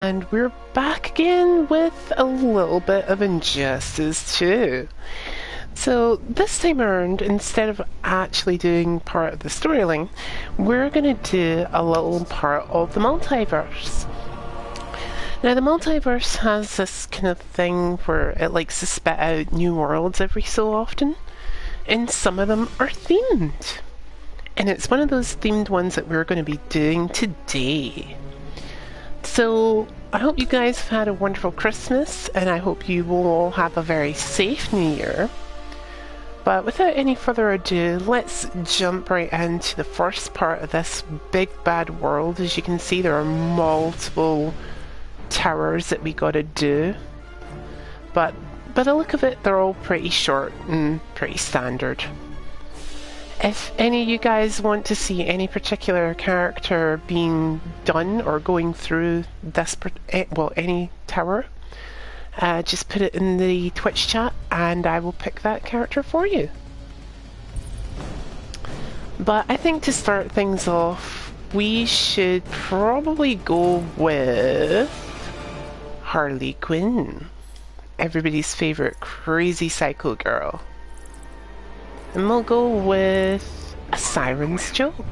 And we're back again with a little bit of Injustice 2. So this time around, instead of actually doing part of the storyline, we're going to do a little part of the multiverse. Now the multiverse has this kind of thing where it likes to spit out new worlds every so often, and some of them are themed. And it's one of those themed ones that we're going to be doing today. So, I hope you guys have had a wonderful Christmas, and I hope you will all have a very safe New Year. But without any further ado, let's jump right into the first part of this big bad world. As you can see, there are multiple towers that we gotta do. But by the look of it, they're all pretty short and pretty standard. If any of you guys want to see any particular character being done or going through this, any tower, just put it in the Twitch chat and I will pick that character for you. But I think to start things off, we should probably go with Harley Quinn, everybody's favourite crazy psycho girl. And we'll go with a siren's joke.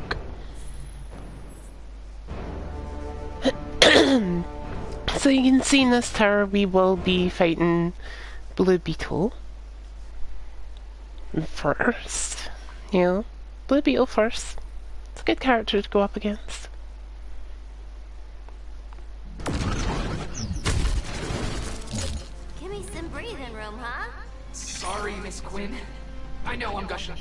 So you can see in this tower we will be fighting Blue Beetle first. You know, Blue Beetle first. It's a good character to go up against. Give me some breathing room, huh? Sorry, Miss Quinn. I know I'm gushing.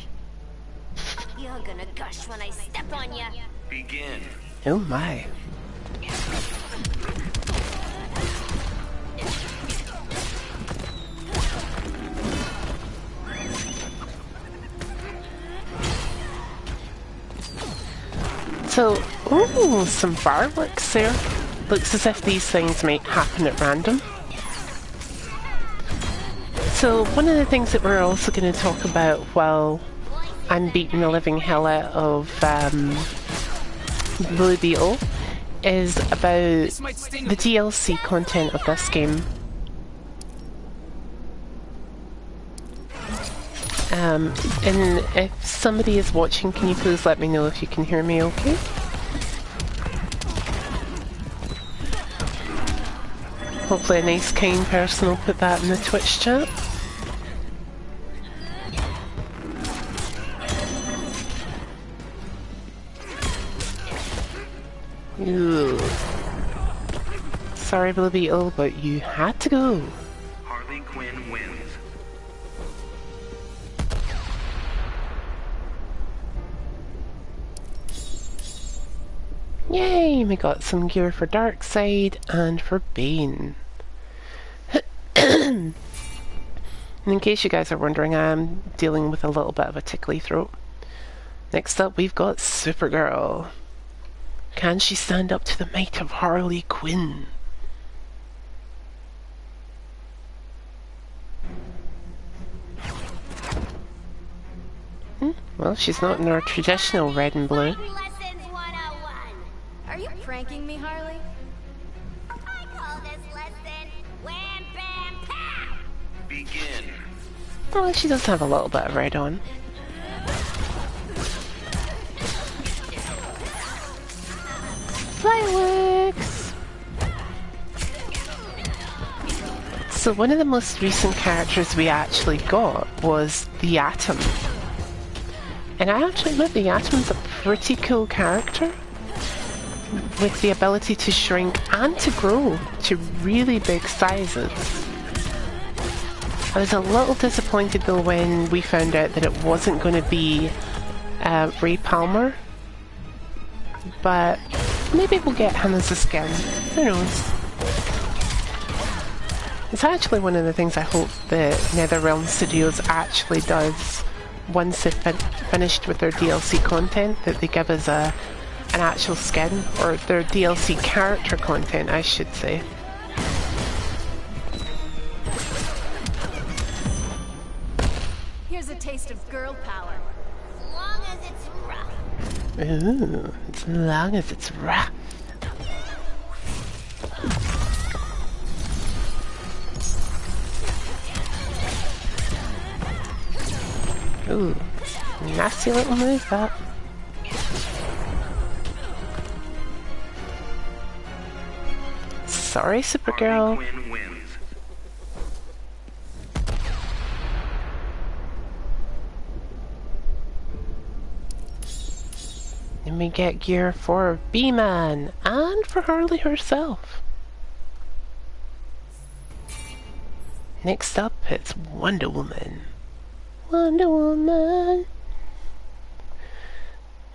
You're gonna gush when I step on you. Begin. Oh my. So, ooh, some fireworks there. Looks as if these things might happen at random. So one of the things that we're also going to talk about while I'm beating the living hell out of Blue Beetle is about the DLC content of this game. And if somebody is watching, can you please let me know if you can hear me okay? Hopefully a nice kind person will put that in the Twitch chat. Ooh. Sorry, Blue Beetle, but you had to go. Harley Quinn wins. Yay, we got some gear for Darkseid and for Bane. And in case you guys are wondering, I'm dealing with a little bit of a tickly throat. Next up, we've got Supergirl. Can she stand up to the might of Harley Quinn? Well, she's not in our traditional red and blue. Lessons 101. Are you pranking me, Harley? I call this lesson Wham Bam Pow! Begin. Well, she does have a little bit of red on. Fireworks! So one of the most recent characters we actually got was the Atom. And I actually admit the Atom's a pretty cool character with the ability to shrink and to grow to really big sizes. I was a little disappointed though when we found out that it wasn't going to be Ray Palmer, but maybe we'll get him as a skin. Who knows? It's actually one of the things I hope that NetherRealm Studios actually does once they've finished with their DLC content, that they give us an actual skin, or their DLC character content, I should say. Here's a taste of girl power. As long as it's rough. Ooh, as long as it's rough. Ooh, nasty little move that. Sorry, Supergirl. Harley Quinn wins. And we get gear for B-Man and for Harley herself. Next up, it's Wonder Woman. Wonder Woman.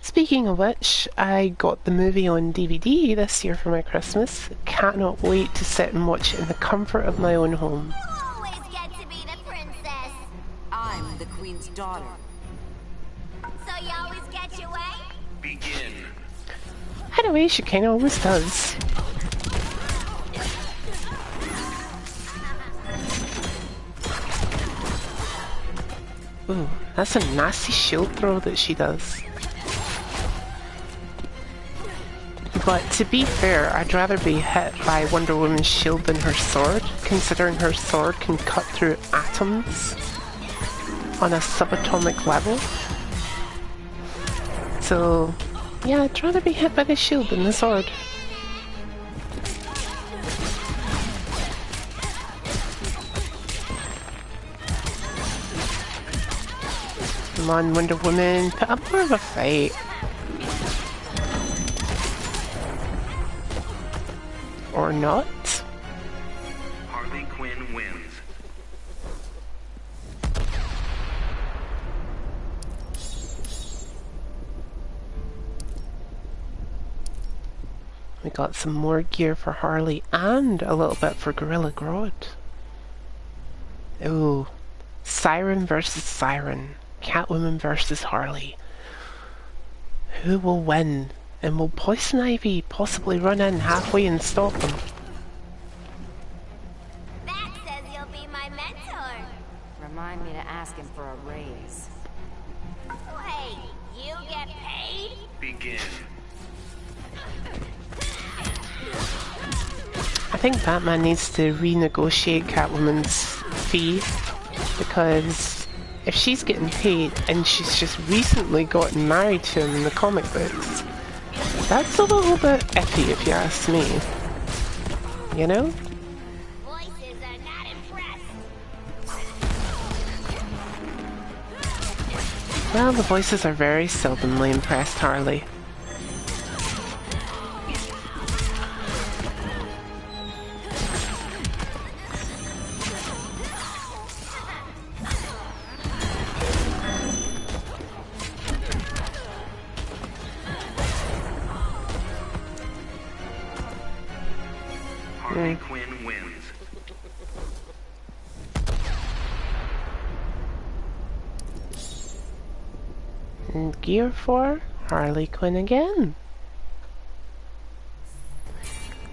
Speaking of which, I got the movie on DVD this year for my Christmas. Cannot wait to sit and watch it in the comfort of my own home. You always get to be the princess. I'm the queen's daughter. So you always get your way? Begin. Anyway, she kinda always does. Ooh, that's a nasty shield throw that she does. But to be fair, I'd rather be hit by Wonder Woman's shield than her sword, considering her sword can cut through atoms on a subatomic level. So, yeah, I'd rather be hit by the shield than the sword. Come on, Wonder Woman, put up more of a fight. Or not. Harley Quinn wins. We got some more gear for Harley and a little bit for Gorilla Grodd. Ooh, Siren versus Siren. Catwoman versus Harley. Who will win? And will Poison Ivy possibly run in halfway and stop them? That says you'll be my mentor. Remind me to ask him for a raise. Wait, you get paid? Begin. I think Batman needs to renegotiate Catwoman's fee, because if she's getting paid and she's just recently gotten married to him in the comic books, that's a little bit iffy if you ask me. You know? Voices are not impressed. Well, the voices are very seldomly impressed, Harley. Harley Quinn wins. And gear for Harley Quinn again. I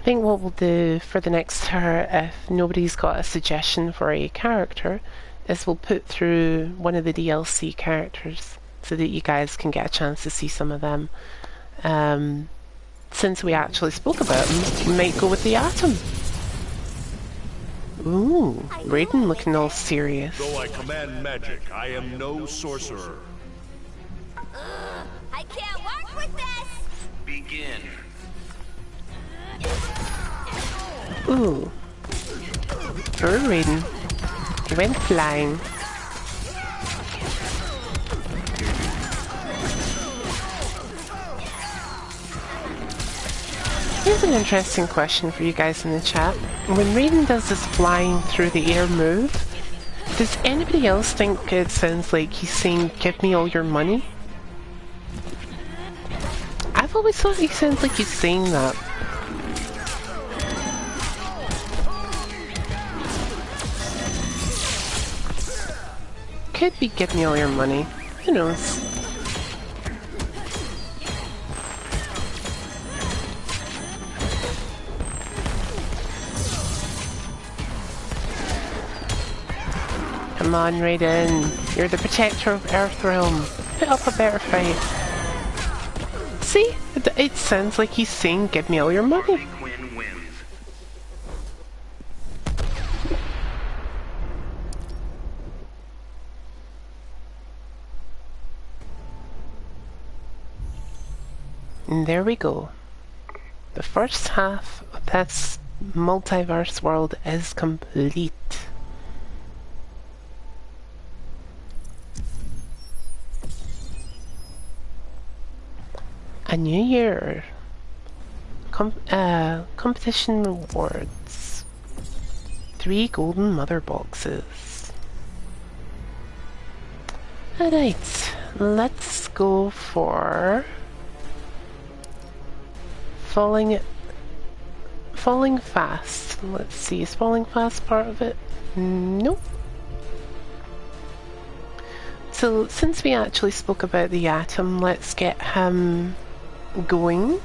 think what we'll do for the next tour, if nobody's got a suggestion for a character, is we'll put through one of the DLC characters so that you guys can get a chance to see some of them. Since we actually spoke about them, we might go with the Atom. Ooh, Raiden looking all serious. Though I command magic, I am no sorcerer. I can't work with this. Begin. Ooh. Poor Raiden. He went flying. Here's an interesting question for you guys in the chat. When Raiden does this flying through the air move, does anybody else think it sounds like he's saying, "Give me all your money"? I've always thought he sounds like he's saying that. Could be "Give me all your money." Who knows? Come on, Raiden. You're the protector of Earthrealm. Put up a better fight. See? It sounds like he's saying, "Give me all your money." Harley Quinn wins. And there we go. The first half of this multiverse world is complete. A new year. Competition rewards. 3 golden mother boxes. Alright, let's go for falling fast. Let's see, is falling fast part of it? Nope. So since we actually spoke about the atom, let's get him going.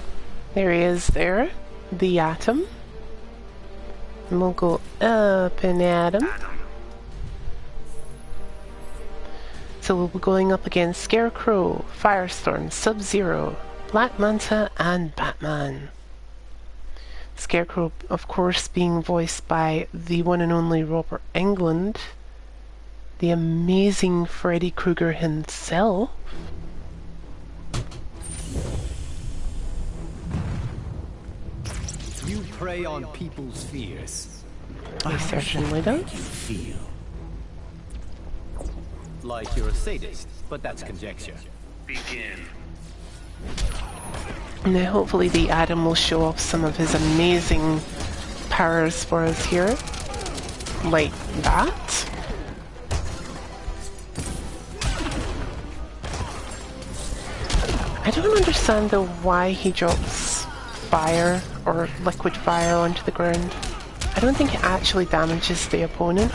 There he is there, the atom. And we'll go up and at him. So we'll be going up against Scarecrow, Firestorm, Sub-Zero, Black Manta, and Batman. Scarecrow, of course, being voiced by the one and only Robert Englund, the amazing Freddy Krueger himself. You prey on people's fears. He certainly does. Feel like you're a sadist, but that's conjecture. Begin. Now hopefully the Atom will show off some of his amazing powers for us here. Like that. I don't understand though why he drops fire or liquid fire onto the ground. I don't think it actually damages the opponent.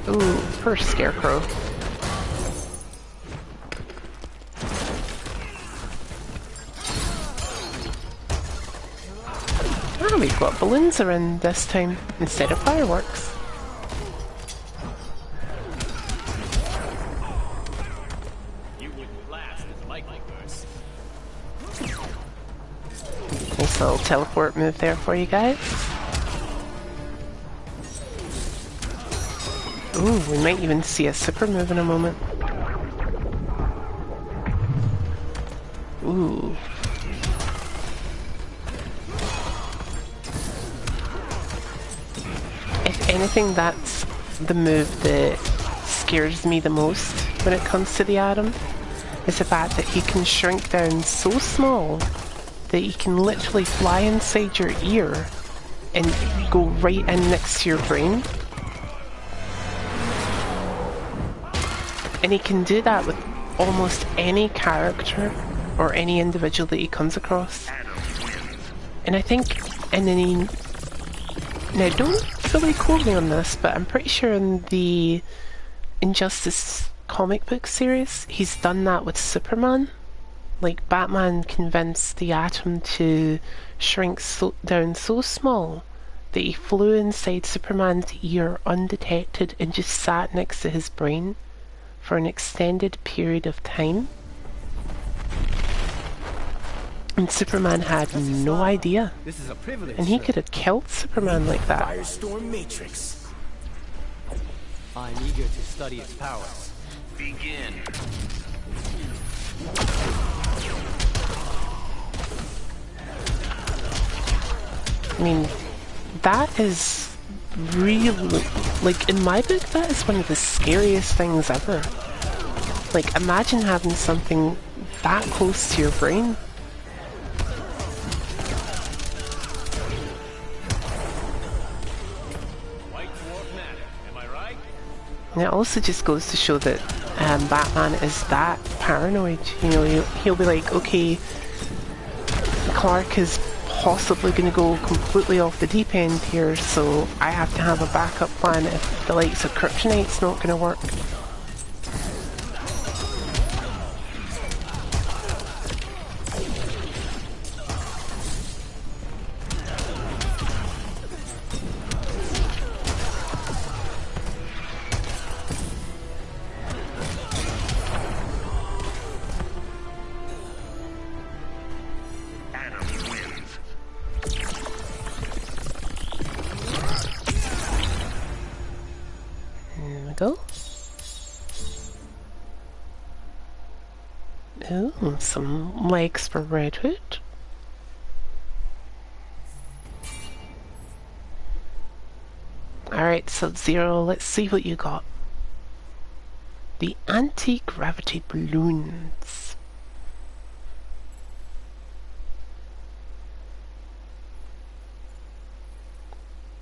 Ooh, poor Scarecrow. Ah, we've got balloons around this time instead of fireworks. Nice little teleport move there for you guys. Ooh, we might even see a super move in a moment. Ooh. If anything, that's the move that scares me the most when it comes to the Atom, is the fact that he can shrink down so small that he can literally fly inside your ear and go right in next to your brain. And he can do that with almost any character or any individual that he comes across. And I think in any... Now don't fully quote me on this, but I'm pretty sure in the Injustice comic book series, he's done that with Superman. Like, Batman convinced the Atom to shrink down so small that he flew inside Superman's ear undetected and just sat next to his brain for an extended period of time. And Superman had no idea. This is a privilege. And he could have killed Superman like that. Firestorm Matrix. I'm eager to study its powers. Begin. I mean, that is really, like, in my book, that is one of the scariest things ever. Like, imagine having something that close to your brain. White dwarf matter, am I right? And it also just goes to show that Batman is that paranoid. You know, he'll be like, okay, Clark is possibly going to go completely off the deep end here, so I have to have a backup plan if the likes of Kryptonite's not going to work. Go. Ooh, some legs for Redwood. Alright, Sub-Zero, let's see what you got. The anti-gravity balloons.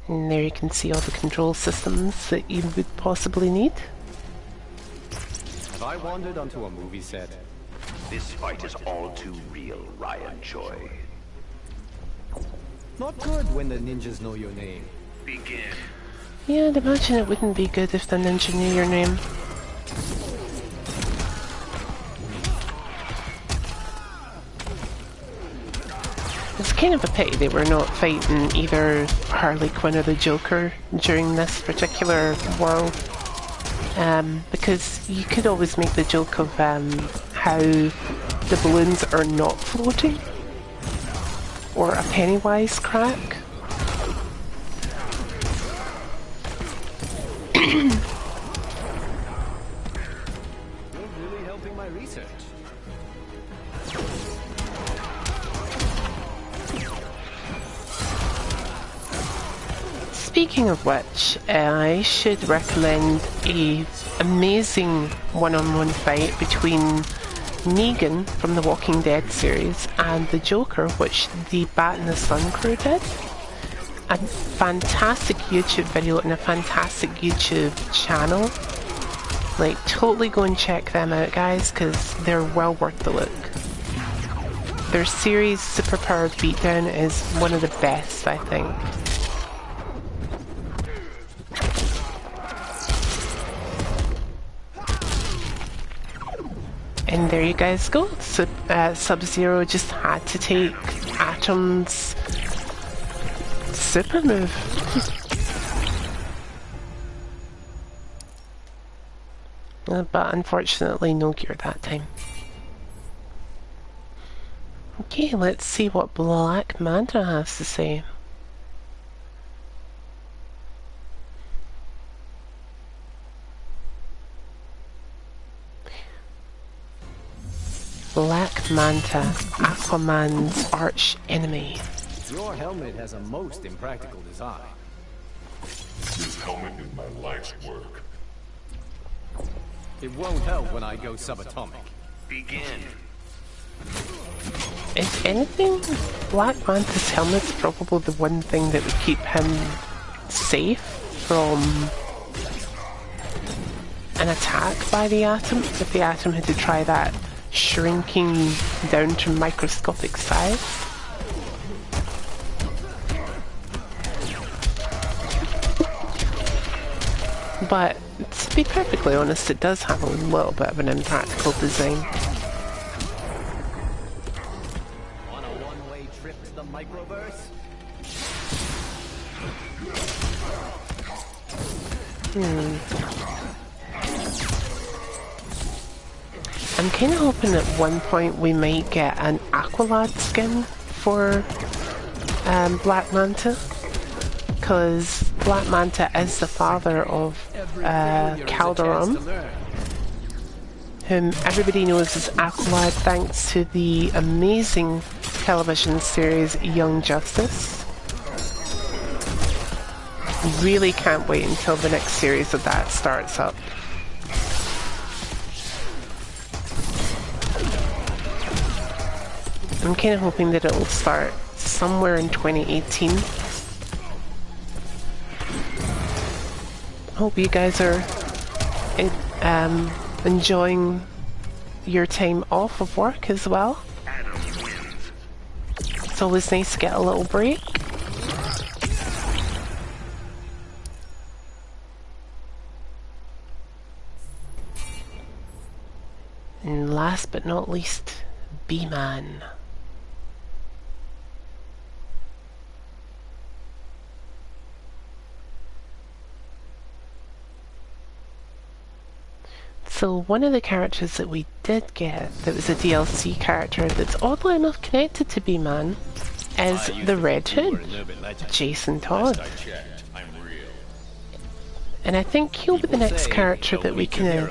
And there you can see all the control systems that you would possibly need. Have I wandered onto a movie set? This fight is all too real, Ryan Choi. Not good when the ninjas know your name. Begin. Yeah, I'd imagine it wouldn't be good if the ninja knew your name. It's kind of a pity they were not fighting either Harley Quinn or the Joker during this particular world. Because you could always make the joke of how the balloons are not floating, or a Pennywise crack. You're really helping my research. Speaking of which, I should recommend a amazing one-on-one fight between Negan from the Walking Dead series and the Joker, which the Bat in the Sun crew did. A fantastic YouTube video and a fantastic YouTube channel. Like, totally go and check them out, guys, because they're well worth the look. Their series, Superpowered Beatdown, is one of the best, I think. And there you guys go. Sub-Zero just had to take Atom's super move. But unfortunately no gear that time. Okay, let's see what Black Manta has to say. Black Manta, Aquaman's arch enemy. Your helmet has a most impractical design. This helmet is my life's work. It won't help when I go subatomic. Begin. If anything, Black Manta's helmet's probably the one thing that would keep him safe from an attack by the Atom, if the Atom had to try that shrinking down to microscopic size. But to be perfectly honest, it does have a little bit of an impractical design. On a one-way trip to the microverse? I'm kind of hoping at one point we might get an Aqualad skin for Black Manta, because Black Manta is the father of Calderon, whom everybody knows as Aqualad thanks to the amazing television series Young Justice. Really can't wait until the next series of that starts up. I'm kind of hoping that it'll start somewhere in 2018. Hope you guys are enjoying your time off of work as well. It's always nice to get a little break. And last but not least, B-Man. So one of the characters that we did get that was a DLC character that's oddly enough connected to B-Man is the Red Hood, Jason Todd. And I think he'll be the next character that we can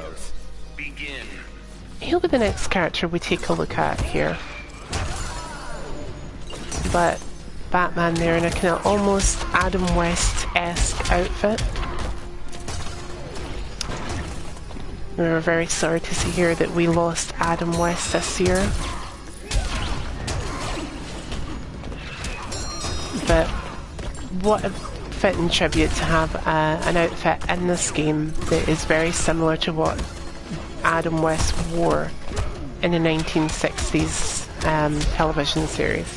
he'll be the next character we take a look at here. But Batman there in a kind of almost Adam West-esque outfit. We were very sorry to see here that we lost Adam West this year. But what a fitting tribute to have an outfit in this game that is very similar to what Adam West wore in the 1960s television series.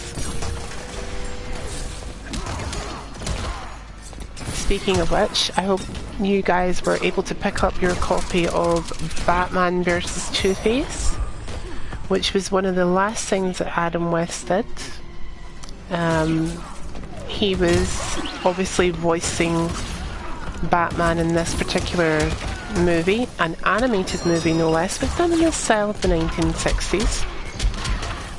Speaking of which, I hope you guys were able to pick up your copy of Batman vs. Two-Face, which was one of the last things that Adam West did. He was obviously voicing Batman in this particular movie, an animated movie no less, but done in the style of the 1960s.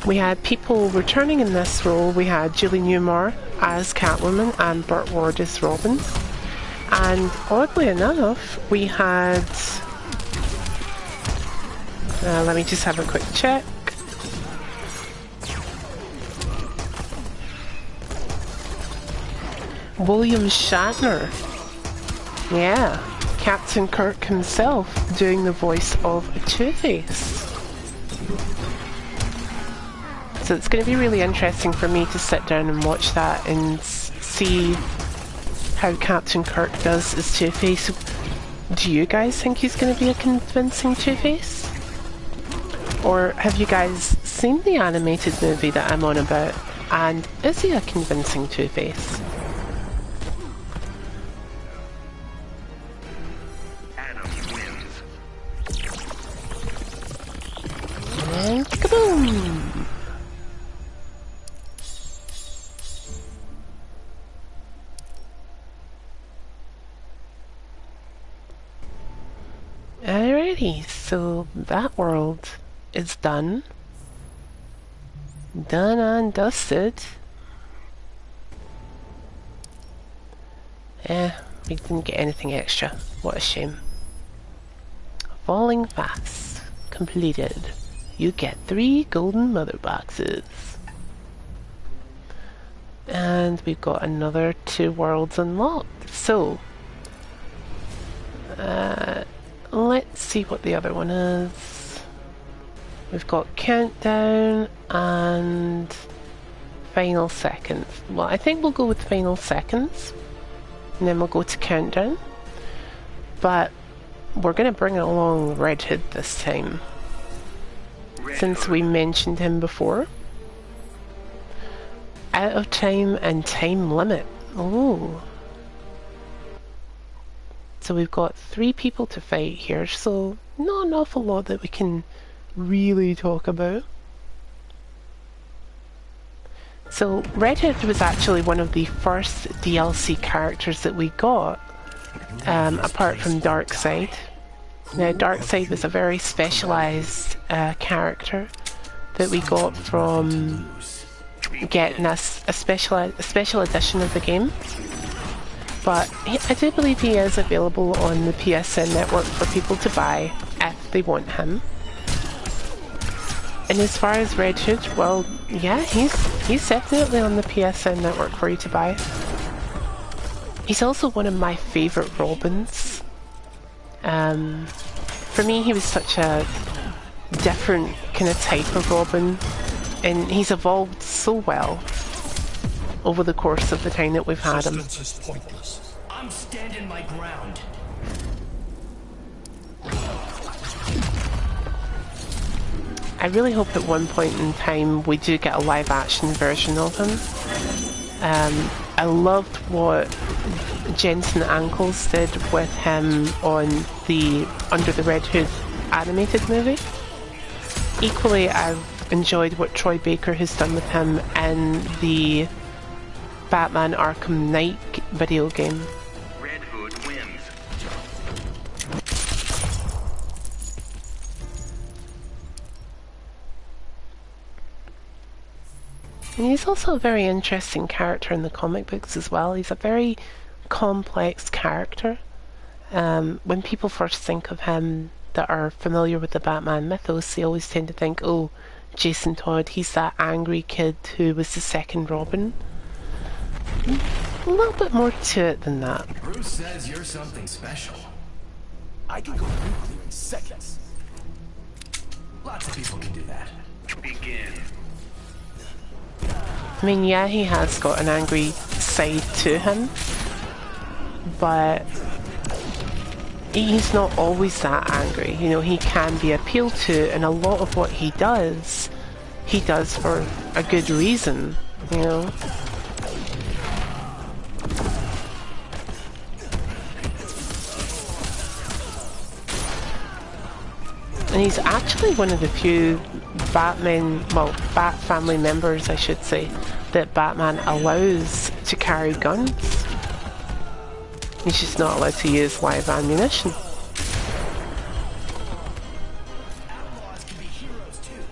We had people returning in this role. We had Julie Newmar as Catwoman and Burt Ward as Robin. And oddly enough, we had... let me just have a quick check. William Shatner. Yeah, Captain Kirk himself doing the voice of Two-Face. So it's going to be really interesting for me to sit down and watch that and see how Captain Kirk does as Two-Face. Do you guys think he's going to be a convincing Two-Face? Or have you guys seen the animated movie that I'm on about? And is he a convincing Two-Face? And kaboom! Alrighty, so that world is done. Done and dusted. We didn't get anything extra. What a shame. Falling Fast. Completed. You get 3 golden mother boxes. And we've got another 2 worlds unlocked. So, let's see what the other one is. We've got Countdown and Final Seconds. Well, I think we'll go with Final Seconds. And then we'll go to Countdown. But we're going to bring along Red Hood this time. Since we mentioned him before. Out of time and time limit. Oh. So we've got 3 people to fight here, so not an awful lot that we can really talk about. So Red Hood was actually one of the first DLC characters that we got, apart from Darkseid. Now Darkseid was a very specialised character that we got from getting a special edition of the game. But I do believe he is available on the PSN network for people to buy if they want him. And as far as Red Hood, well, yeah, he's definitely on the PSN network for you to buy. He's also one of my favourite Robins. For me, he was such a different kind of type of Robin, and he's evolved so well over the course of the time that we've had him. Resistance is pointless. I'm standing my ground. I really hope at one point in time we do get a live action version of him. I loved what Jensen Ackles did with him on the Under the Red Hood animated movie. Equally, I've enjoyed what Troy Baker has done with him in the Batman Arkham Knight video game. Red Hood wins. And he's also a very interesting character in the comic books as well. He's a very complex character. When people first think of him, that are familiar with the Batman mythos, they always tend to think, oh, Jason Todd, he's that angry kid who was the second Robin. A little bit more to it than that. Bruce says you're something special. I can go nuclear in seconds. Lots of people can do that. Begin. I mean, yeah, he has got an angry side to him, but he's not always that angry. You know, he can be appealed to, and a lot of what he does for a good reason, you know. And he's actually one of the few Bat family members, I should say, that Batman allows to carry guns. He's just not allowed to use live ammunition. Outlaws can be heroes too.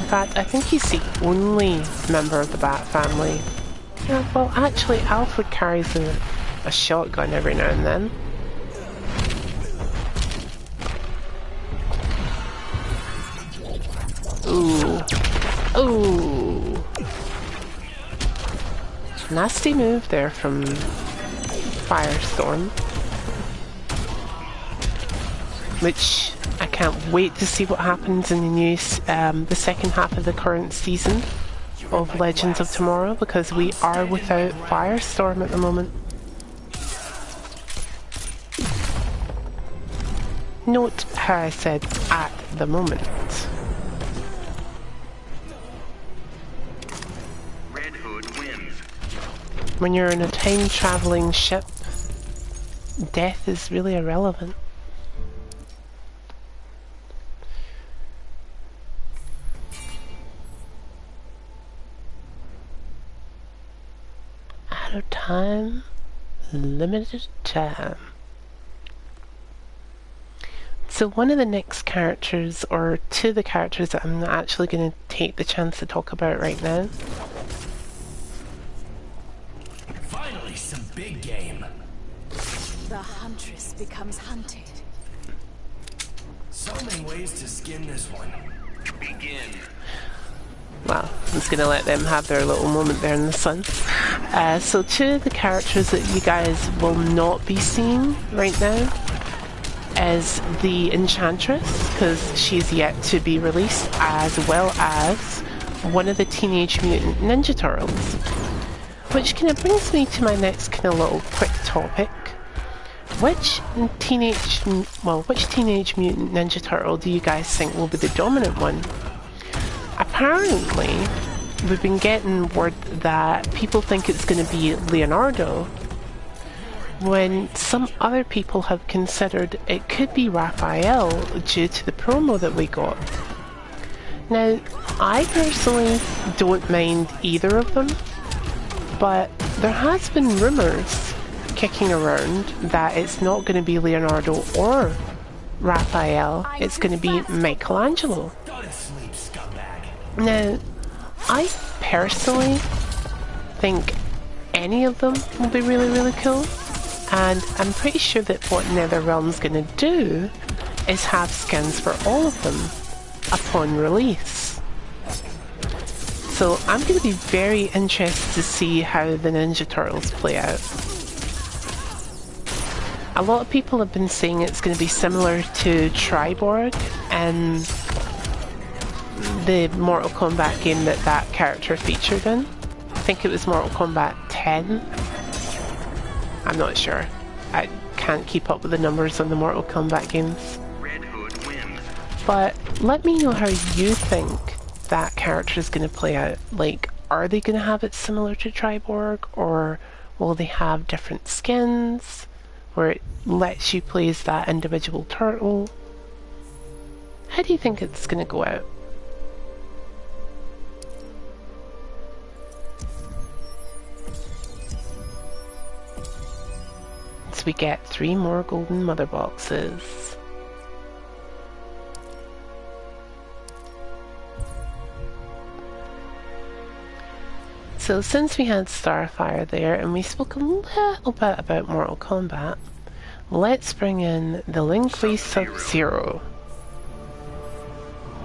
In fact, I think he's the only member of the Bat family. Yeah, well, actually, Alfred carries a shotgun every now and then. Ooh. Ooh. Nasty move there from Firestorm. Which I can't wait to see what happens in the news, the second half of the current season of Legends of Tomorrow, because we are without Firestorm at the moment. Note how I said at the moment. Red Hood wins. When you're in a time-traveling ship, death is really irrelevant. Out of time, limited time. So one of the next characters, or two of the characters that I'm actually going to take the chance to talk about right now. Finally, some big game. The huntress becomes hunted. So many ways to skin this one. Begin. Well, I'm just going to let them have their little moment there in the sun. So two of the characters that you guys will not be seeing right now is the Enchantress, because she's yet to be released, as well as one of the Teenage Mutant Ninja Turtles. Which kind of brings me to my next kind of little quick topic. Which Teenage Mutant Ninja Turtle do you guys think will be the dominant one? Apparently, we've been getting word that people think it's going to be Leonardo, when some other people have considered it could be Raphael due to the promo that we got. Now, I personally don't mind either of them, but there has been rumours kicking around that it's not going to be Leonardo or Raphael, it's going to be Michelangelo. Go to sleep, scumbag. Now, I personally think any of them will be really, really cool. And I'm pretty sure that what NetherRealm's going to do is have skins for all of them upon release. So I'm going to be very interested to see how the Ninja Turtles play out. A lot of people have been saying it's going to be similar to Triborg and the Mortal Kombat game that character featured in. I think it was Mortal Kombat 10. I'm not sure. I can't keep up with the numbers on the Mortal Kombat games. Red Hood wins. But let me know how you think that character is going to play out. Like, are they going to have it similar to Triborg, or will they have different skins where it lets you play as that individual turtle? How do you think it's going to go out? So we get 3 more golden mother boxes. So since we had Starfire there and we spoke a little bit about Mortal Kombat, let's bring in the Lin Kuei Sub-Zero,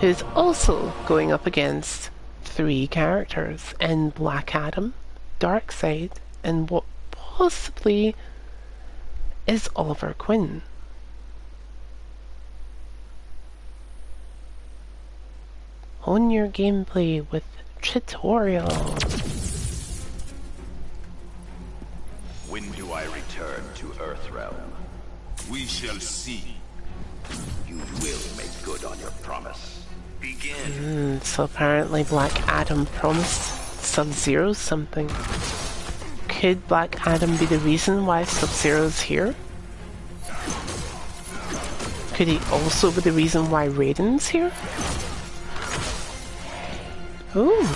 who's also going up against 3 characters in Black Adam, Darkseid, and what possibly is Oliver Queen. Hone your gameplay with tutorial. When do I return to Earthrealm? We shall see. You will make good on your promise. Begin. So apparently Black Adam promised Sub-Zero something. Could Black Adam be the reason why Sub-Zero's here? Could he also be the reason why Raiden's here? Ooh.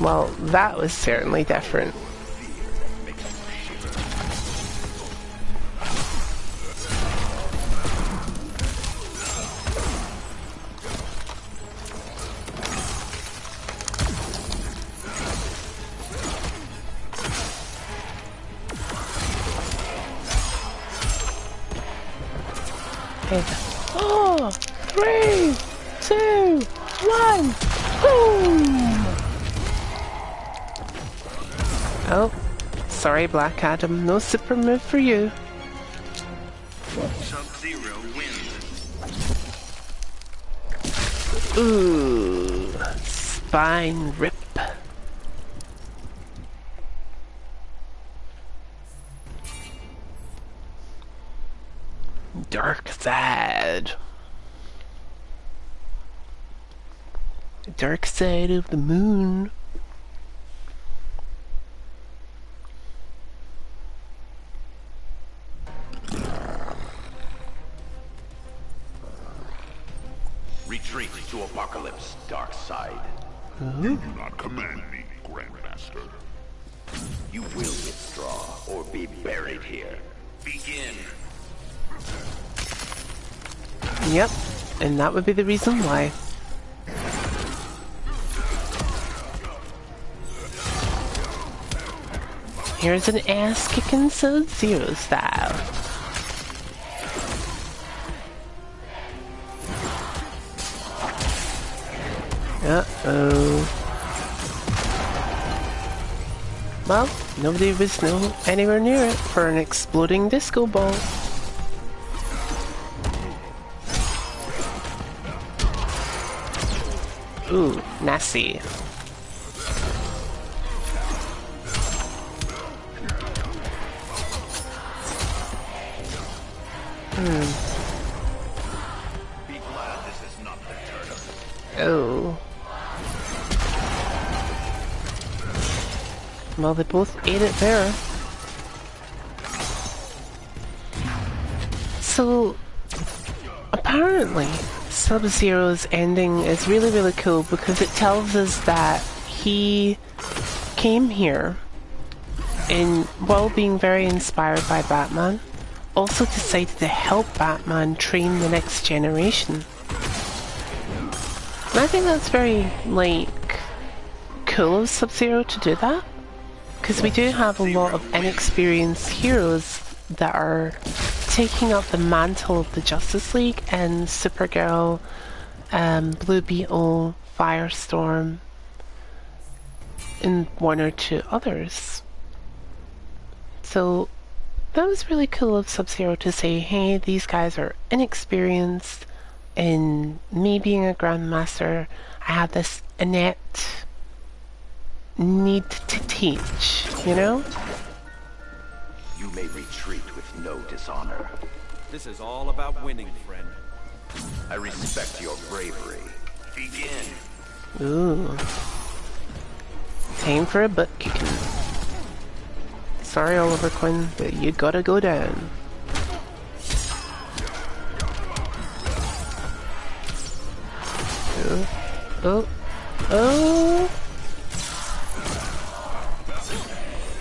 Well, that was certainly different. Oh, 3, 2, 1, boom! Oh, sorry Black Adam, no super move for you. Sub-Zero wins. Ooh, spine rip. Darkseid. Dark side of the moon. Retreat to Apocalypse, Darkseid. You do not command me, Grandmaster. You will withdraw or be buried here. Begin. Yep, and that would be the reason why. Here's an ass-kicking Sub-Zero style. Uh-oh. Well, nobody was anywhere near it for an exploding disco ball. Ooh, nasty. Be glad this is not the tournament. Oh. Well, they both ate it there. So, apparently, Sub-Zero's ending is really, really cool because it tells us that he came here while being very inspired by Batman, also decided to help Batman train the next generation. And I think that's very, cool of Sub-Zero to do that. Because we do have a lot of inexperienced heroes that are taking up the mantle of the Justice League, and Supergirl, Blue Beetle, Firestorm, and 1 or 2 others. So that was really cool of Sub-Zero to say, hey, these guys are inexperienced in me being a Grandmaster. I have this innate need to teach, you know? You may retreat with no dishonor. This is all about winning, friend. I respect your bravery. Begin. Ooh. Time for a butt kicking. Sorry, Oliver Queen, but you gotta go down. Oh. Oh. Oh.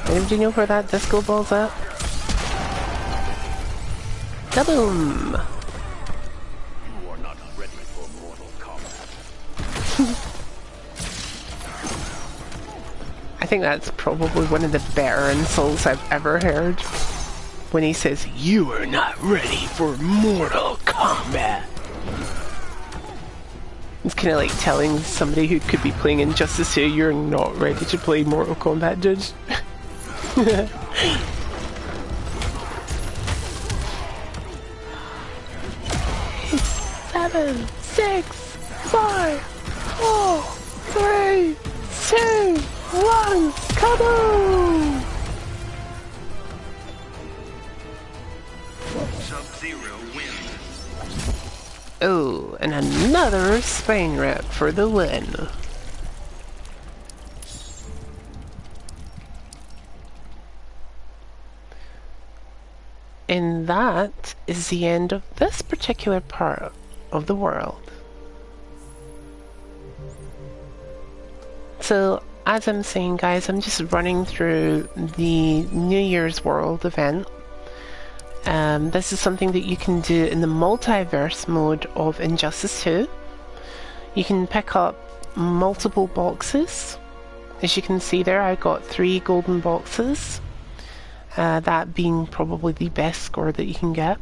Anybody know where that disco ball's at? Kaboom! You are not ready for Mortal Kombat. I think that's probably one of the better insults I've ever heard. When he says, "You are not ready for Mortal Kombat." It's kind of like telling somebody who could be playing Injustice 2, "You're not ready to play Mortal Kombat, dude." 7, 6, 5, 4, 3, 2, 1, kaboom! Sub-Zero wins. Oh, and another spine wrap for the win. And that is the end of this particular part of the world. So, as I'm saying, guys, I'm just running through the New Year's World event. This is something that you can do in the multiverse mode of Injustice 2. You can pick up multiple boxes. As you can see there, I got 3 golden boxes. That being probably the best score that you can get.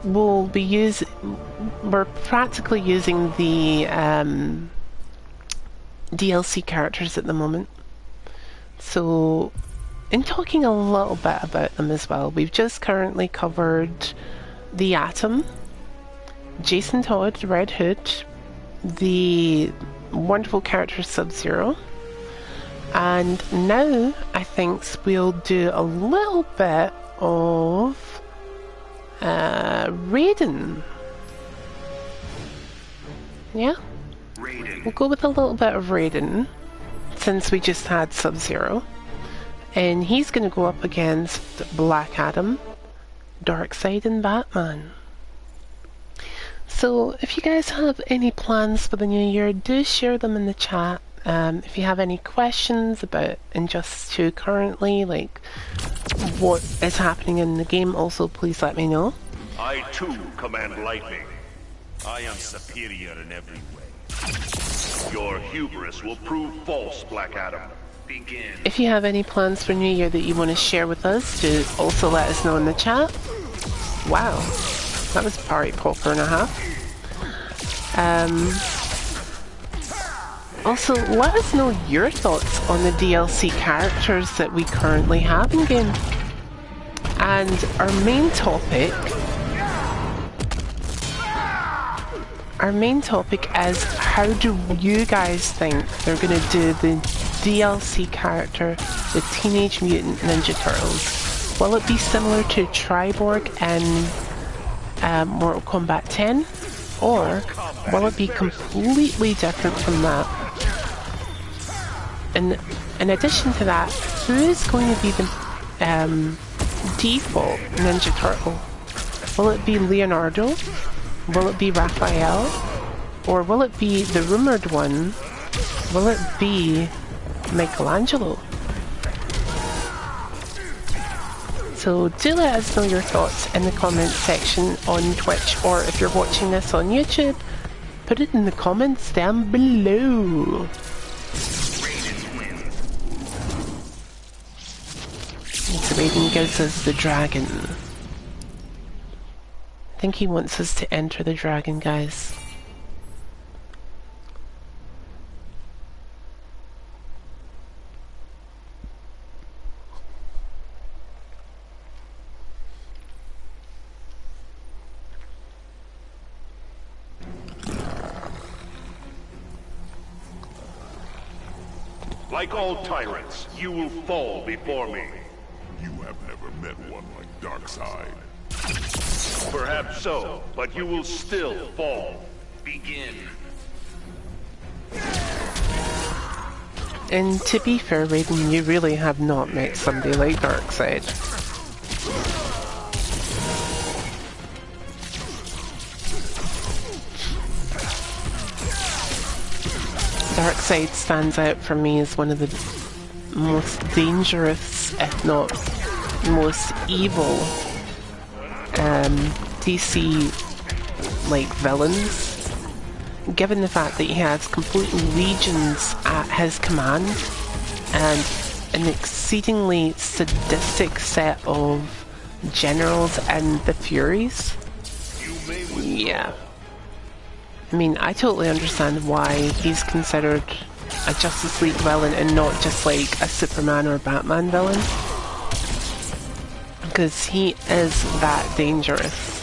We're practically using the DLC characters at the moment. So, in talking a little bit about them as well, we've just currently covered the Atom, Jason Todd, Red Hood, the wonderful character Sub-Zero, and now I think we'll do a little bit of Raiden. Yeah? Raiden. We'll go with a little bit of Raiden, since we just had Sub-Zero. And he's going to go up against Black Adam, Darkseid, and Batman. So, if you guys have any plans for the new year, do share them in the chat. If you have any questions about Injustice 2 currently, like what is happening in the game, also please let me know. I too command lightning. I am superior in every way. Your hubris will prove false, Black Adam. Begin. If you have any plans for New Year that you want to share with us, do also let us know in the chat. Wow, that was party popper and a half. Also, let us know your thoughts on the DLC characters that we currently have in game. And our main topic is, how do you guys think they're going to do the DLC character, the Teenage Mutant Ninja Turtles? Will it be similar to Triborg and Mortal Kombat 10? Or will it be completely different from that? And in addition to that, who is going to be the default Ninja Turtle? Will it be Leonardo? Will it be Raphael? Or will it be the rumored one? Will it be Michelangelo? So do let us know your thoughts in the comments section on Twitch, or if you're watching this on YouTube, put it in the comments down below. So Raiden gives us the dragon. I think he wants us to enter the dragon, guys. Like all tyrants, you will fall before me. You have never met one like Darkseid. Perhaps so, but you will still fall. Begin. And to be fair, Raiden, you really have not met somebody like Darkseid. Darkseid stands out for me as one of the most dangerous, if not most evil DC like villains, given the fact that he has complete legions at his command and an exceedingly sadistic set of generals and the Furies. Yeah. I mean, I totally understand why he's considered a Justice League villain and not just like a Superman or Batman villain. Because he is that dangerous.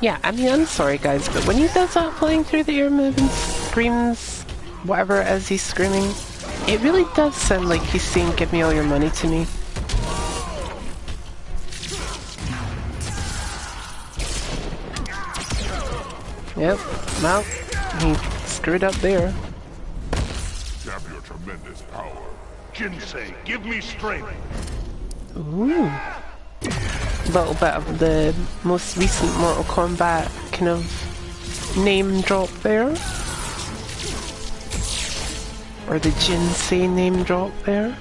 Yeah, I mean, I'm sorry guys, but when he does that flying through the air move and screams whatever it is he's screaming, it really does sound like he's saying, give me all your money to me. Yep, well, he screwed up there. Tap your tremendous power. Jinsei, give me strength. Ooh. Little bit of the most recent Mortal Kombat kind of name drop there. Or the Jinsei name drop there.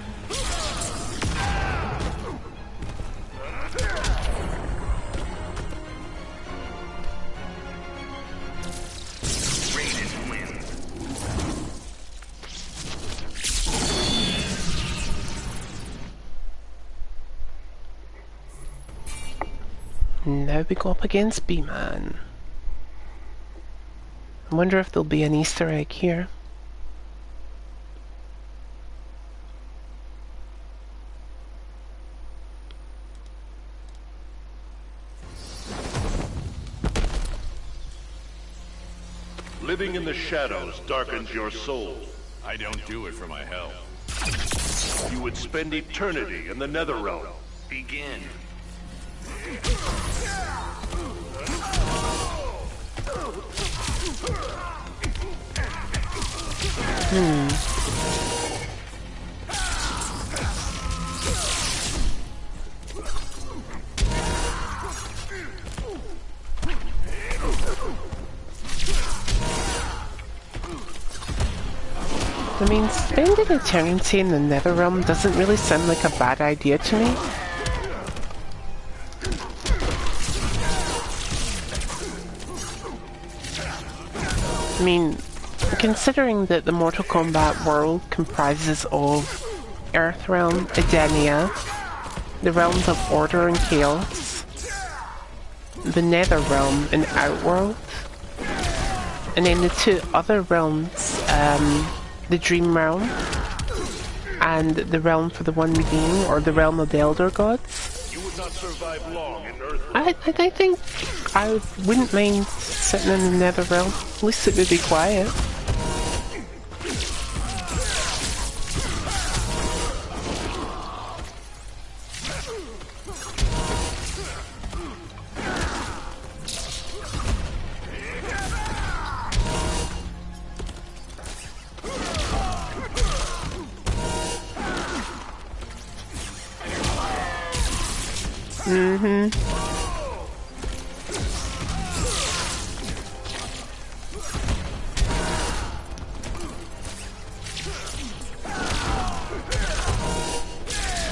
Now we go up against B-Man. I wonder if there'll be an Easter egg here. Living in the shadows darkens your soul. I don't do it for my health. You would spend eternity in the Netherrealm. Begin. I mean, spending eternity in the Netherrealm doesn't really sound like a bad idea to me. I mean, considering that the Mortal Kombat world comprises of Earthrealm, Edenia, the realms of Order and Chaos, the Netherrealm and Outworld, and then the two other realms, the Dream Realm and the Realm for the One Being, or the Realm of the Elder Gods. You would not survive long in Earth. I think I wouldn't mind sitting in the Netherrealm. At least it would be quiet.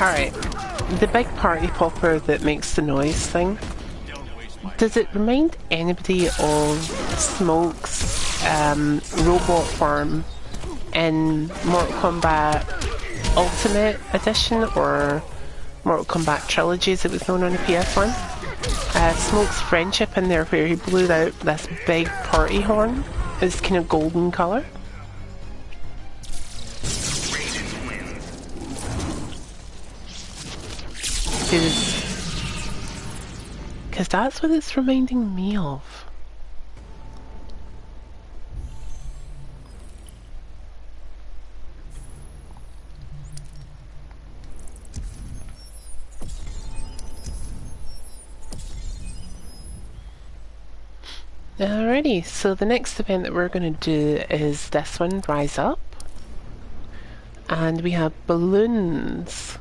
Alright, the big party popper that makes the noise thing, does it remind anybody of Smoke's robot form in Mortal Kombat Ultimate Edition, or Mortal Kombat Trilogy as it was known on the PS1? Smoke's friendship in there where he blew out this big party horn is kind of golden colour. Because that's what it's reminding me of. Alrighty, so the next event that we're going to do is this one, Rise Up. And we have balloons.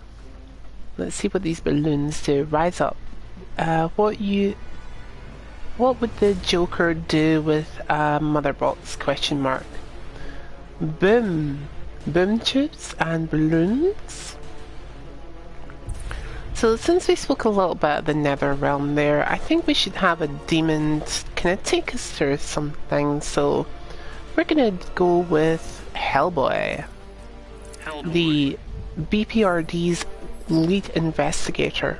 Let's see what these balloons do. Rise Up. What would the Joker do with Mother Box? Question mark. boom tubes and balloons. So since we spoke a little bit of the nether realm there, I think we should have a demon kind of take us through something. So we're gonna go with Hellboy. The BPRD's lead investigator,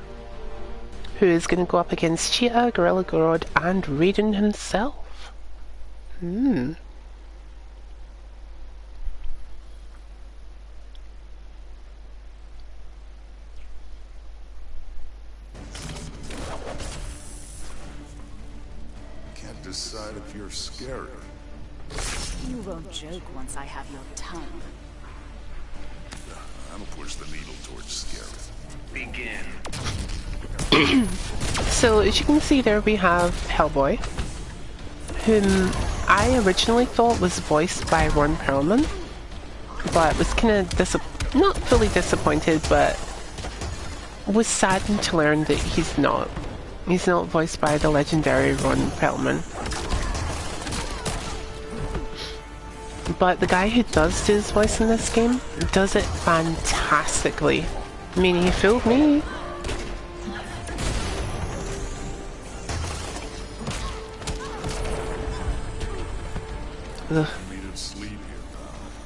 who is going to go up against Cheetah, Gorilla Grodd, and Raiden himself. Can't decide if you're scary. You won't joke once I have your tongue. I'll push the needle towards scary. Begin. So as you can see there, we have Hellboy, whom I originally thought was voiced by Ron Perlman, but was kind of not fully disappointed, but was saddened to learn that he's not. He's not voiced by the legendary Ron Perlman. But the guy who does do his voice in this game does it fantastically. I mean, he fooled me. Ugh.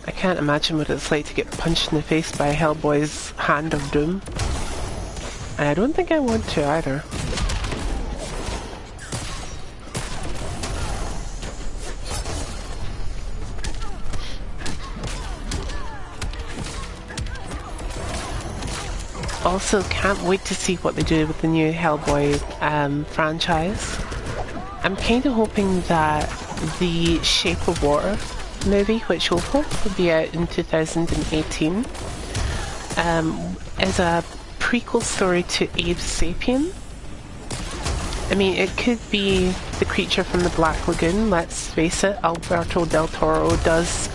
I can't imagine what it's like to get punched in the face by Hellboy's hand of doom. And I don't think I want to either. Also, can't wait to see what they do with the new Hellboy franchise. I'm kind of hoping that the Shape of Water movie, which will hopefully be out in 2018, is a prequel story to Abe Sapien. I mean, it could be the creature from the Black Lagoon, let's face it. Alberto Del Toro does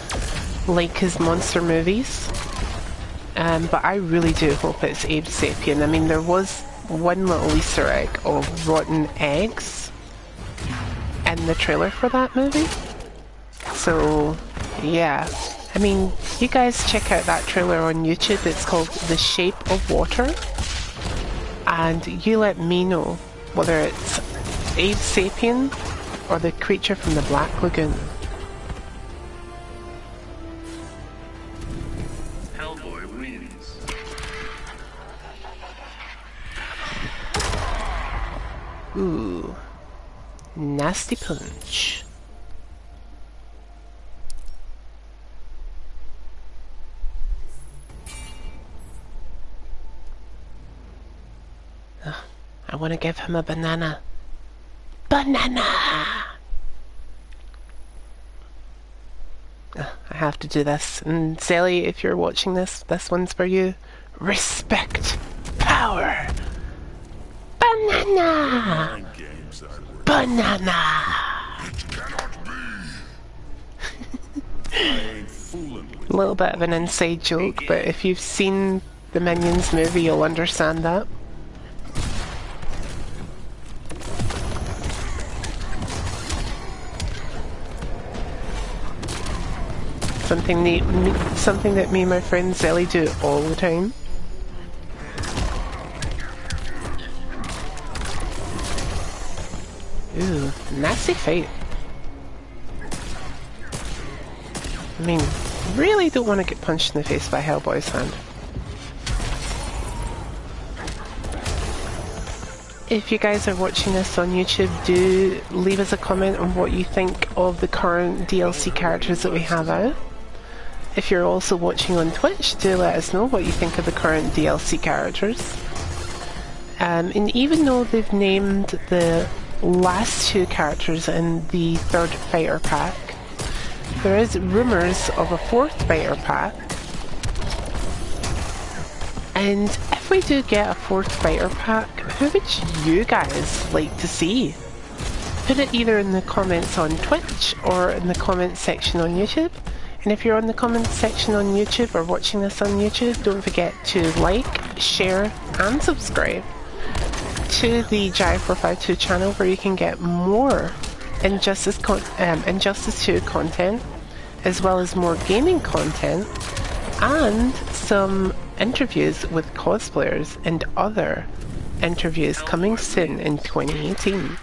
like his monster movies. But I really do hope it's Abe Sapien. I mean, there was one little Easter egg of rotten eggs in the trailer for that movie. So, yeah. I mean, you guys check out that trailer on YouTube. It's called The Shape of Water. And you let me know whether it's Abe Sapien or the creature from the Black Lagoon. Ooh, nasty punch. Ugh, I want to give him a banana. Banana! Ugh, I have to do this. And Sally, if you're watching this one's for you. Respect power. Banana! Banana! A little bit of an inside joke, but if you've seen the Minions movie, you'll understand that. Something that me and my friend Zelly do all the time. Ooh, nasty fight. I mean, really don't want to get punched in the face by Hellboy's hand. If you guys are watching this on YouTube, do leave us a comment on what you think of the current DLC characters that we have out. If you're also watching on Twitch, do let us know what you think of the current DLC characters. And even though they've named the last two characters in the third fighter pack, there is rumours of a fourth fighter pack. And if we do get a fourth fighter pack, who would you guys like to see? Put it either in the comments on Twitch or in the comments section on YouTube. And if you're on the comments section on YouTube or watching this on YouTube, don't forget to like, share and subscribe to the Jai452 channel, where you can get more Injustice 2 content, as well as more gaming content and some interviews with cosplayers and other interviews coming soon in 2018.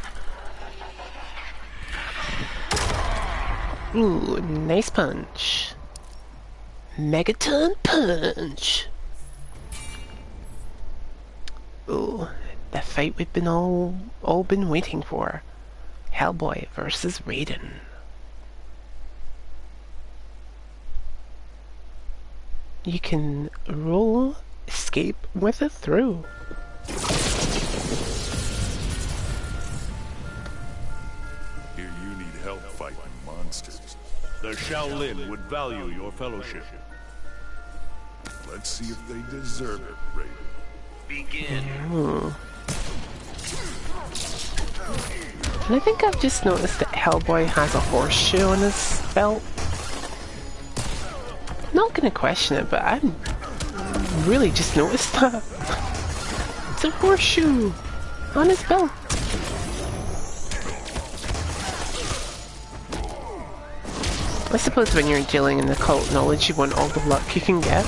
Ooh, nice punch. Megaton punch. Ooh, the fight we've been all been waiting for. Hellboy versus Raiden. You can roll escape with a throw. Here you need help fighting monsters. The Shaolin would value your fellowship. Let's see if they deserve it, Raiden. Begin. And I think I've just noticed that Hellboy has a horseshoe on his belt. Not gonna question it, but I really just noticed that. It's a horseshoe on his belt. I suppose when you're dealing in occult knowledge, you want all the luck you can get.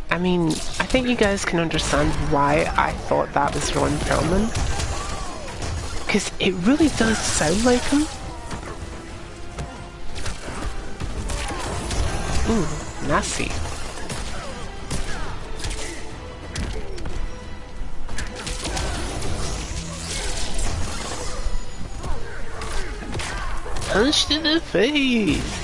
I mean, I think you guys can understand why I thought that was Ron Perlman. Because it really does sound like him. Ooh, nasty. Punch to the face.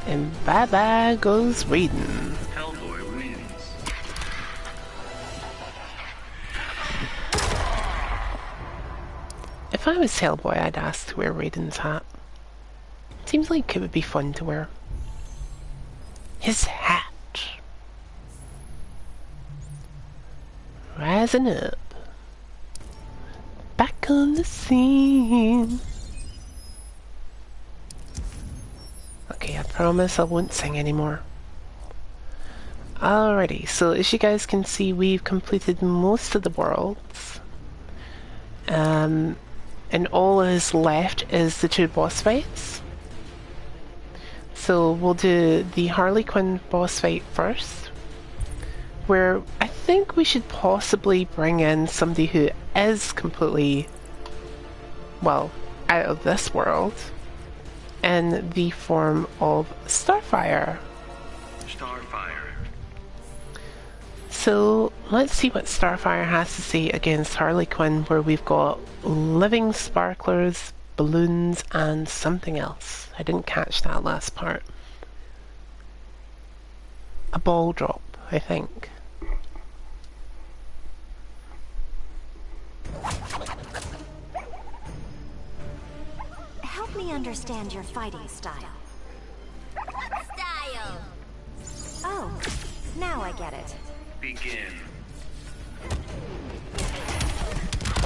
And bye-bye goes Raiden. Hellboy wins. If I was Hellboy, I'd ask to wear Raiden's hat. Seems like it would be fun to wear. His hat. Rising up. Back on the scene. Okay, I promise I won't sing anymore. Alrighty, so as you guys can see, we've completed most of the worlds. And all that is left is the 2 boss fights. So we'll do the Harley Quinn boss fight first, where I think we should possibly bring in somebody who is completely, well, out of this world, in the form of Starfire. Starfire. So let's see what Starfire has to say against Harley Quinn, where we've got living sparklers, balloons, and something else. I didn't catch that last part. A ball drop, I think. Help me understand your fighting style. What style? Oh, now I get it. Begin.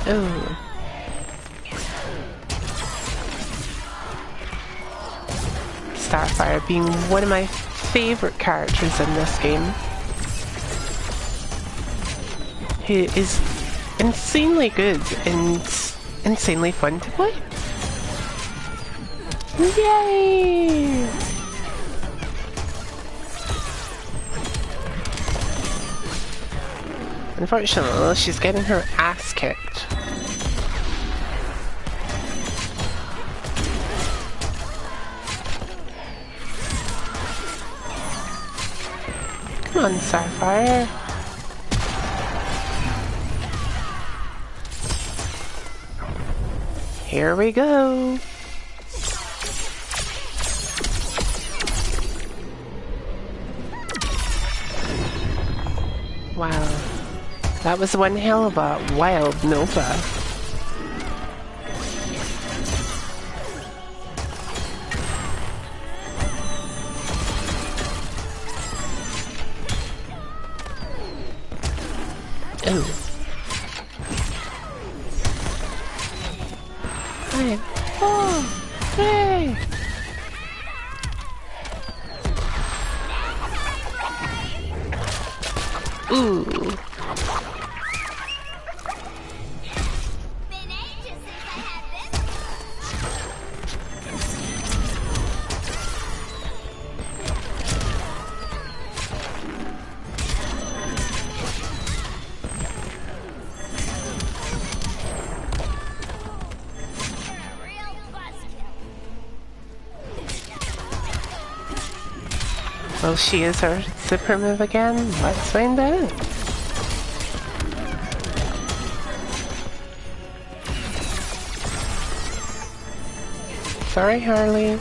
Oh. Starfire being one of my favourite characters in this game. He is insanely good and insanely fun to play. Yay! Unfortunately, she's getting her ass kicked. Come on, Starfire. Here we go. Wow. That was one hell of a wild Nova. Oh. Hi. Oh! Hey! Ooh. Been ages since I had this. You're a real buzzkill. Will she use her super move again? Let's find out. Sorry, Harley.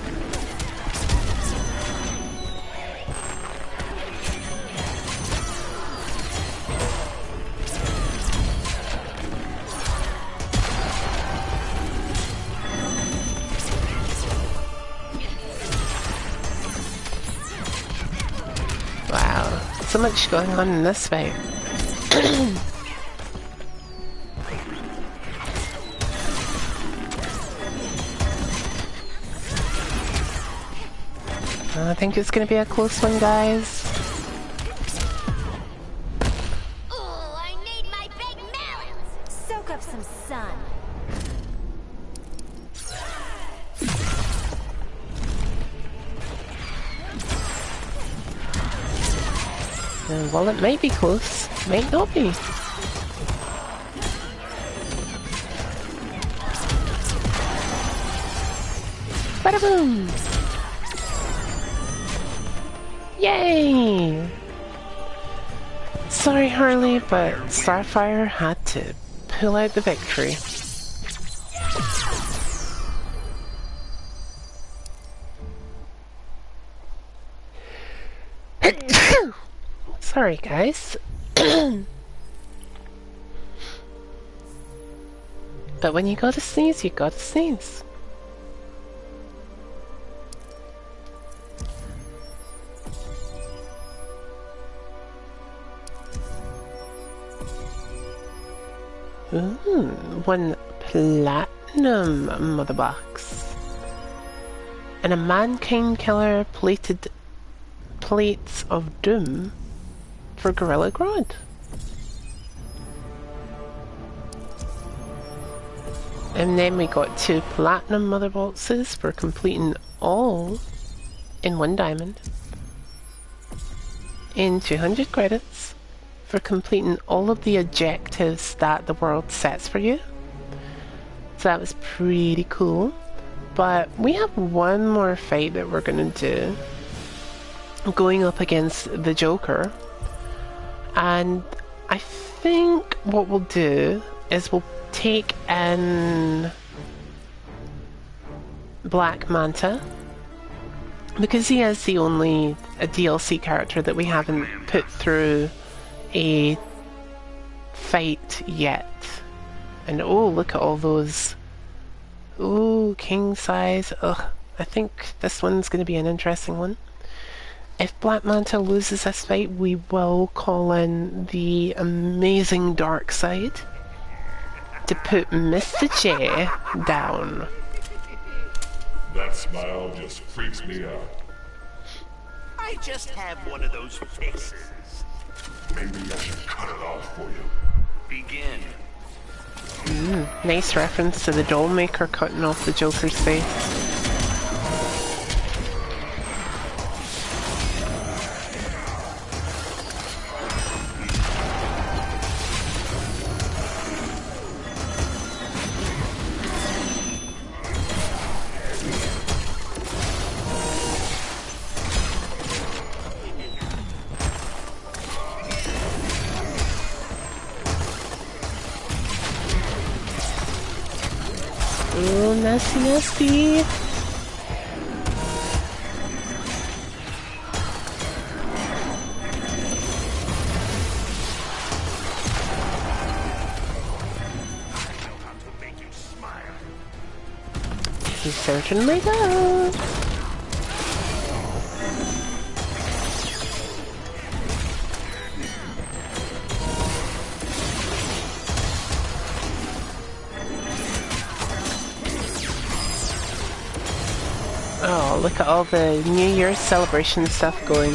Wow, so much going on in this fight. I think it's gonna be a close one, guys. Ooh, I need my big mallet. Soak up some sun. Well, it might be close, might not be. Bada boom! Yay! Sorry, Harley, but Starfire had to pull out the victory. Sorry, guys. But when you gotta sneeze, you gotta sneeze. Ooh, 1 platinum mother box. And a mankind killer plated plates of doom for Gorilla Grodd. And then we got 2 platinum mother boxes for completing all in 1 diamond. And 200 credits for completing all of the objectives that the world sets for you. So that was pretty cool. But we have one more fight that we're gonna do, going up against the Joker. And I think what we'll do is we'll take in Black Manta, because he is the only DLC character that we haven't put through a fight yet. And oh, look at all those. Ooh, king size. Ugh, I think this one's going to be an interesting one. If Black Manta loses this fight, we will call in the amazing Dark Side to put Mr. J down. That smile just freaks me out. I just have one of those faces. Maybe I should cut it off for you. Begin. Nice reference to the doll maker cutting off the Joker's face. Oh, nasty, nasty. He certainly does. Oh, look at all the New Year's celebration stuff going.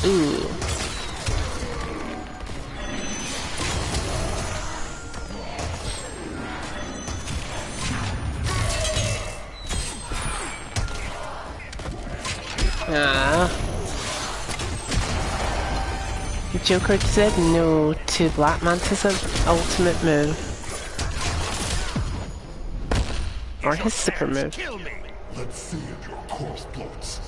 Ooh. Ah. Joker said no to Black Manta's ultimate move. Or his super move. Let's see if your corpse floats.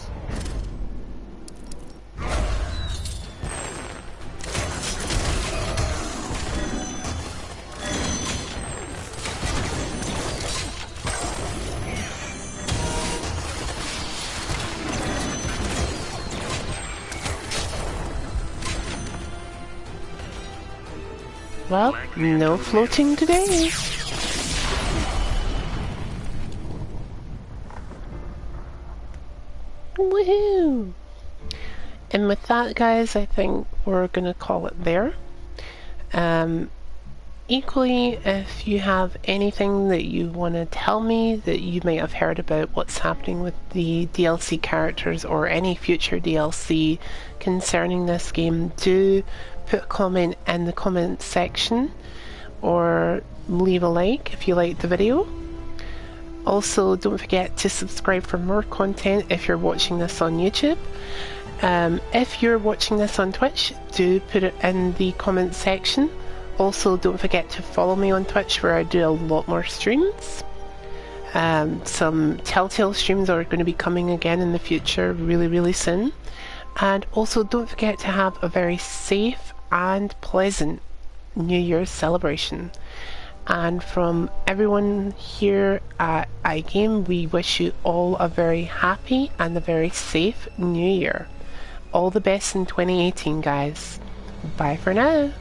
Well, no floating today. Woohoo! And with that, guys, I think we're gonna call it there. Equally, if you have anything that you want to tell me that you may have heard about what's happening with the DLC characters or any future DLC concerning this game, do put a comment in the comment section or leave a like if you liked the video. Also, don't forget to subscribe for more content if you're watching this on YouTube. If you're watching this on Twitch, do put it in the comment section. Also, don't forget to follow me on Twitch where I do a lot more streams. Some Telltale streams are going to be coming again in the future really soon. And also, don't forget to have a very safe and pleasant New Year's celebration. And from everyone here at iGame, we wish you all a very happy and a very safe New Year. All the best in 2018, guys. Bye for now.